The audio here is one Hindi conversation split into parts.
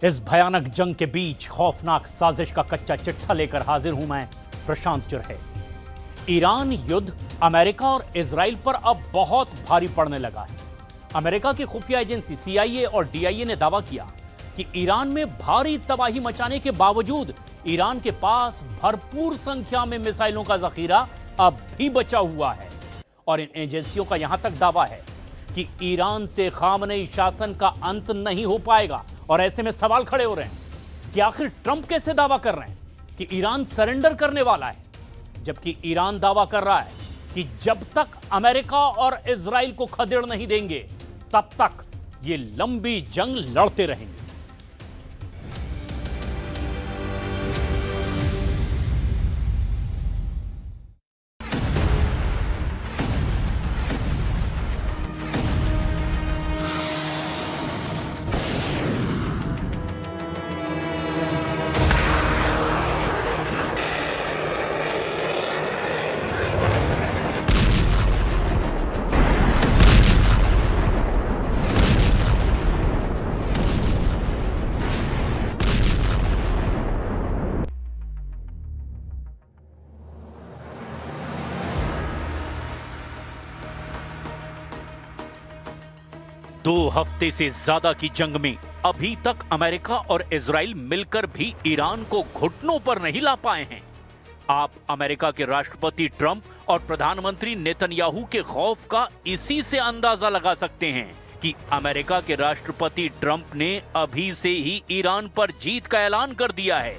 इस भयानक जंग के बीच खौफनाक साजिश का कच्चा चिट्ठा लेकर हाजिर हूं मैं, प्रशांत चुरहे। ईरान युद्ध अमेरिका और इजराइल पर अब बहुत भारी पड़ने लगा है। अमेरिका की खुफिया एजेंसी CIA और DIA ने दावा किया कि ईरान में भारी तबाही मचाने के बावजूद ईरान के पास भरपूर संख्या में मिसाइलों का जखीरा अब भी बचा हुआ है। और इन एजेंसियों का यहां तक दावा है कि ईरान से खामनेई शासन का अंत नहीं हो पाएगा। और ऐसे में सवाल खड़े हो रहे हैं कि आखिर ट्रंप कैसे दावा कर रहे हैं कि ईरान सरेंडर करने वाला है, जबकि ईरान दावा कर रहा है कि जब तक अमेरिका और इजराइल को खदेड़ नहीं देंगे तब तक ये लंबी जंग लड़ते रहेंगे। दो हफ्ते से ज्यादा की जंग में अभी तक अमेरिका और इजराइल मिलकर भी ईरान को घुटनों पर नहीं ला पाए हैं। आप अमेरिका के राष्ट्रपति ट्रंप और प्रधानमंत्री नेतन्याहू के खौफ का इसी से अंदाजा लगा सकते हैं कि अमेरिका के राष्ट्रपति ट्रंप ने अभी से ही ईरान पर जीत का ऐलान कर दिया है,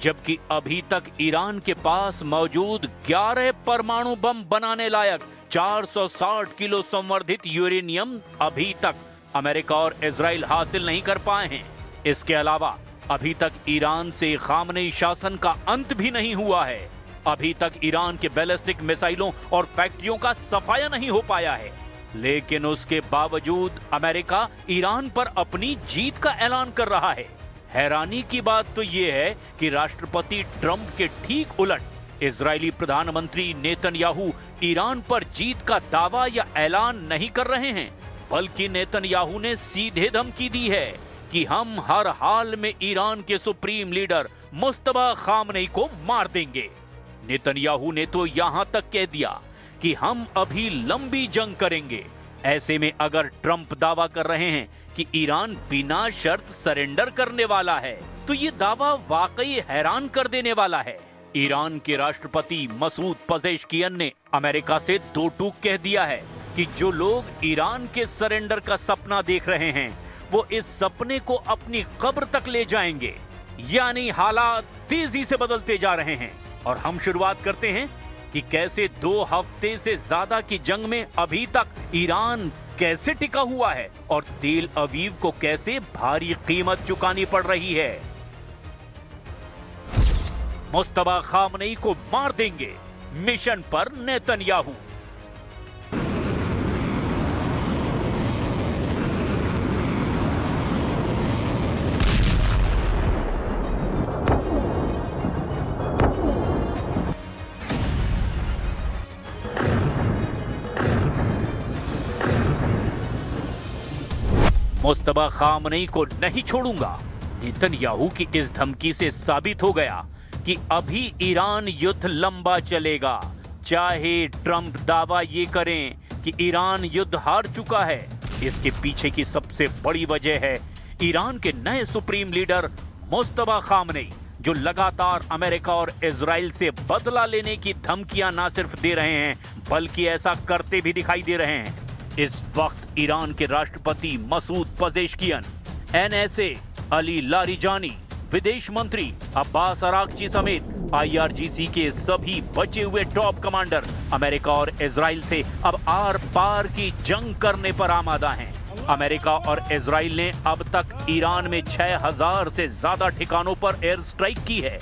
जबकि अभी तक ईरान के पास मौजूद 11 परमाणु बम बनाने लायक 460 किलो संवर्धित यूरेनियम अभी तक अमेरिका और इजराइल हासिल नहीं कर पाए हैं। इसके अलावा अभी तक ईरान से खामनेई शासन का अंत भी नहीं हुआ है। अभी तक ईरान के बैलिस्टिक मिसाइलों और फैक्ट्रियों का सफाया नहीं हो पाया है, लेकिन उसके बावजूद अमेरिका ईरान पर अपनी जीत का ऐलान कर रहा है। हैरानी की बात तो यह है कि राष्ट्रपति ट्रंप के ठीक उलट इजरायली प्रधानमंत्री नेतन्याहू ईरान पर जीत का दावा या ऐलान नहीं कर रहे हैं, बल्कि नेतन्याहू ने सीधे धमकी दी है कि हम हर हाल में ईरान के सुप्रीम लीडर मुस्तफा खामनेई को मार देंगे। नेतन्याहू ने तो यहां तक कह दिया कि हम अभी लंबी जंग करेंगे। ऐसे में अगर ट्रंप दावा कर रहे हैं कि ईरान बिना शर्त सरेंडर करने वाला है, तो ये दावा वाकई हैरान कर देने वाला है। ईरान के राष्ट्रपति मसूद पजेश्कियन ने अमेरिका से दो टूक कह दिया है कि जो लोग ईरान के सरेंडर का सपना देख रहे हैं वो इस सपने को अपनी कब्र तक ले जाएंगे। यानी हालात तेजी से बदलते जा रहे हैं। और हम शुरुआत करते हैं कि कैसे 2 हफ्ते से ज्यादा की जंग में अभी तक ईरान कैसे टिका हुआ है और तेल अवीव को कैसे भारी कीमत चुकानी पड़ रही है। मुस्तफा खामनेई को मार देंगे, मिशन पर नेतन्याहू। मुस्तफा खामनेई को नहीं छोड़ूंगा। नेतन्याहू की इस धमकी से साबित हो गया कि अभी ईरान युद्ध लंबा चलेगा, चाहे ट्रंप दावा ये करें कि ईरान युद्ध हार चुका है। इसके पीछे की सबसे बड़ी वजह है ईरान के नए सुप्रीम लीडर मुस्तफा खामनेई, जो लगातार अमेरिका और इजराइल से बदला लेने की धमकियां न सिर्फ दे रहे हैं बल्कि ऐसा करते भी दिखाई दे रहे हैं। इस वक्त ईरान के राष्ट्रपति मसूद पजेश्कियन, NSA अली लारिजानी, विदेश मंत्री अब्बास अरागची समेत IRGC के सभी बचे हुए टॉप कमांडर अमेरिका और इजराइल से अब आर पार की जंग करने पर आमादा हैं। अमेरिका और इजराइल ने अब तक ईरान में 6000 से ज्यादा ठिकानों पर एयर स्ट्राइक की है।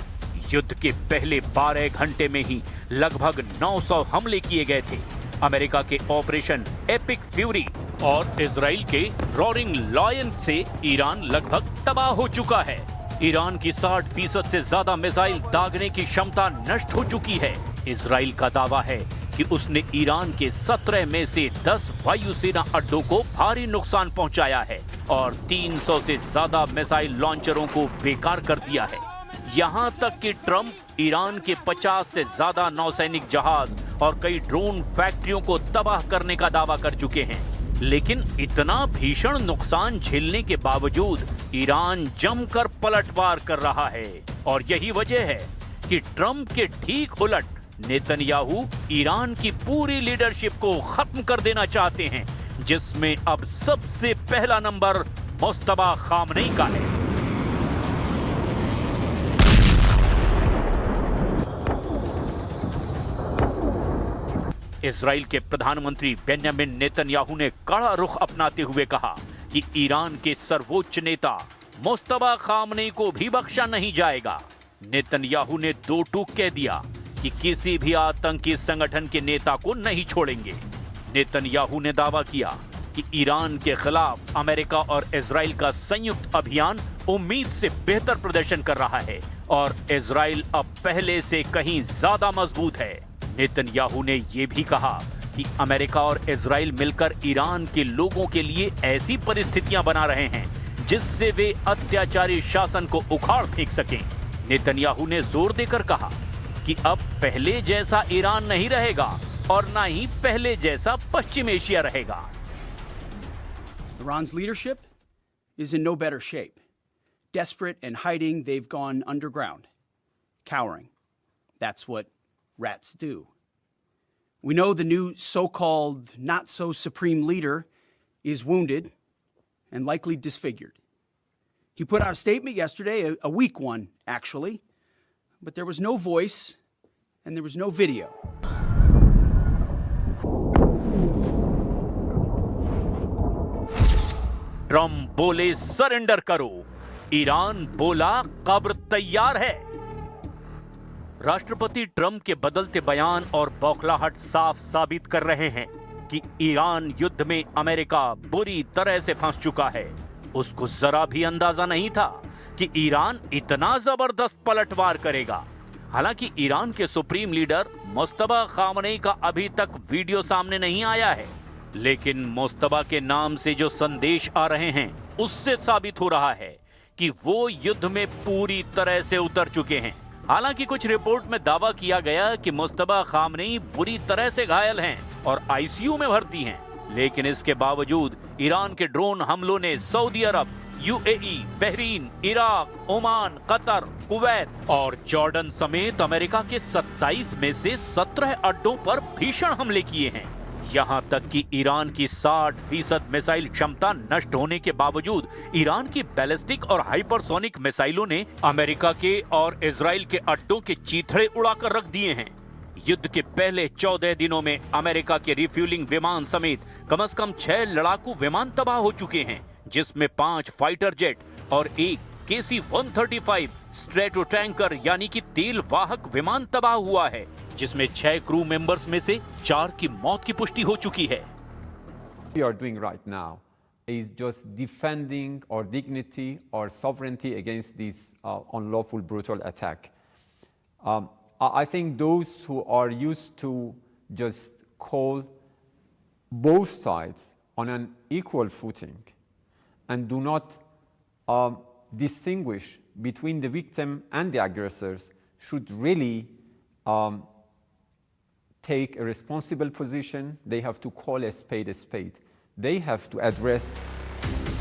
युद्ध के पहले 12 घंटे में ही लगभग 900 हमले किए गए थे। अमेरिका के ऑपरेशन एपिक फ्यूरी और इजराइल के रोरिंग लायन से ईरान लगभग तबाह हो चुका है। ईरान की 60% से ज्यादा मिसाइल दागने की क्षमता नष्ट हो चुकी है। इजराइल का दावा है कि उसने ईरान के 17 में से 10 वायुसेना अड्डों को भारी नुकसान पहुंचाया है और 300 से ज्यादा मिसाइल लॉन्चरों को बेकार कर दिया है। यहां तक कि ट्रंप ईरान के 50 से ज्यादा नौसैनिक जहाज और कई ड्रोन फैक्ट्रियों को तबाह करने का दावा कर चुके हैं। लेकिन इतना भीषण नुकसान झेलने के बावजूद ईरान जमकर पलटवार कर रहा है और यही वजह है कि ट्रंप के ठीक उलट नेतन्याहू ईरान की पूरी लीडरशिप को खत्म कर देना चाहते हैं, जिसमें अब सबसे पहला नंबर मुस्तफा खामनेई का है। इजराइल के प्रधानमंत्री बेंजामिन नेतन्याहू ने कड़ा रुख अपनाते हुए कहा कि ईरान के सर्वोच्च नेता मुस्तफा खामनेई को भी बख्शा नहीं जाएगा। नेतन्याहू ने दो टूक कह दिया कि किसी भी आतंकी संगठन के नेता को नहीं छोड़ेंगे। नेतन्याहू ने दावा किया कि ईरान के खिलाफ अमेरिका और इजराइल का संयुक्त अभियान उम्मीद से बेहतर प्रदर्शन कर रहा है और इजराइल अब पहले से कहीं ज्यादा मजबूत है। नेतन्याहू ने यह भी कहा कि अमेरिका और इजराइल मिलकर ईरान के लोगों के लिए ऐसी परिस्थितियां बना रहे हैं जिससे वे अत्याचारी शासन को उखाड़ फेंक सकें। नेतन्याहू ने जोर देकर कहा कि अब पहले जैसा ईरान नहीं रहेगा और ना ही पहले जैसा पश्चिम एशिया रहेगा। Iran's leadership is in no better shape. Desperate and hiding, they've gone underground, cowering. That's what rats do. We know the new so-called not-so-supreme leader is wounded and likely disfigured. He put out a statement yesterday, a weak one, actually, but there was no voice and there was no video. Trump बोले सरेंडर करो, ईरान बोला कब्र तैयार है। राष्ट्रपति ट्रंप के बदलते बयान और बौखलाहट साफ साबित कर रहे हैं कि ईरान युद्ध में अमेरिका बुरी तरह से फंस चुका है। उसको जरा भी अंदाजा नहीं था कि ईरान इतना जबरदस्त पलटवार करेगा। हालांकि ईरान के सुप्रीम लीडर मुस्तफा खामनेई का अभी तक वीडियो सामने नहीं आया है, लेकिन मुस्तफा के नाम से जो संदेश आ रहे हैं उससे साबित हो रहा है कि वो युद्ध में पूरी तरह से उतर चुके हैं। हालांकि कुछ रिपोर्ट में दावा किया गया कि मुस्तफा खामनेई बुरी तरह से घायल हैं और आईसीयू में भर्ती हैं, लेकिन इसके बावजूद ईरान के ड्रोन हमलों ने Saudi Arabia, UAE, Bahrain, Iraq, Oman, Qatar, Kuwait और जॉर्डन समेत अमेरिका के 27 में से 17 अड्डों पर भीषण हमले किए हैं। यहां तक कि ईरान की 60% मिसाइल क्षमता नष्ट होने के बावजूद ईरान की बैलिस्टिक और हाइपरसोनिक मिसाइलों ने अमेरिका के और इजराइल के अड्डों के चीथड़े उड़ाकर रख दिए हैं। युद्ध के पहले 14 दिनों में अमेरिका के रिफ्यूलिंग विमान समेत कम से कम 6 लड़ाकू विमान तबाह हो चुके हैं, जिसमें 5 फाइटर जेट और 1 KC-135 स्ट्रेटो टैंकर यानी कि तेल वाहक विमान तबाह हुआ है, जिसमें 6 क्रू मेंबर्स में से 4 की मौत की पुष्टि हो चुकी है। We are doing right now is just defending our dignity, our sovereignty against this unlawful, brutal attack. I think those who are used to just call both sides on an equal footing and do not distinguish between the victim and the aggressors should really take a responsible position. They have to call a spade a spade. They have to address.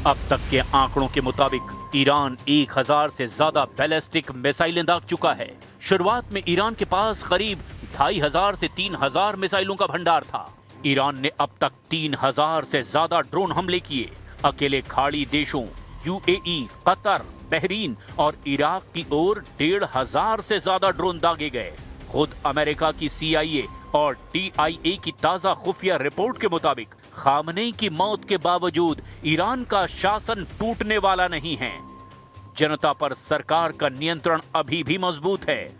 अब तक के आंकड़ों के मुताबिक ईरान 1000 से ज्यादा बैलिस्टिक मिसाइलें दाग चुका है। शुरुआत में ईरान के पास करीब 2500 से 3000 मिसाइलों का भंडार था। ईरान ने अब तक 3000 से ज्यादा ड्रोन हमले किए। अकेले खाड़ी देशों यूएई, कतर, बहरीन और इराक की ओर 1500 से ज्यादा ड्रोन दागे गए। खुद अमेरिका की CIA और DIA की ताजा खुफिया रिपोर्ट के मुताबिक खामनेई की मौत के बावजूद ईरान का शासन टूटने वाला नहीं है। जनता पर सरकार का नियंत्रण अभी भी मजबूत है।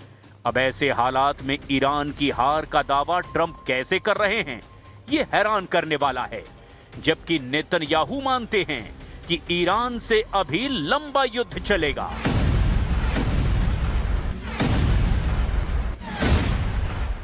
अब ऐसे हालात में ईरान की हार का दावा ट्रंप कैसे कर रहे हैं, ये हैरान करने वाला है। जबकि नेतन्याहू मानते हैं कि ईरान से अभी लंबा युद्ध चलेगा।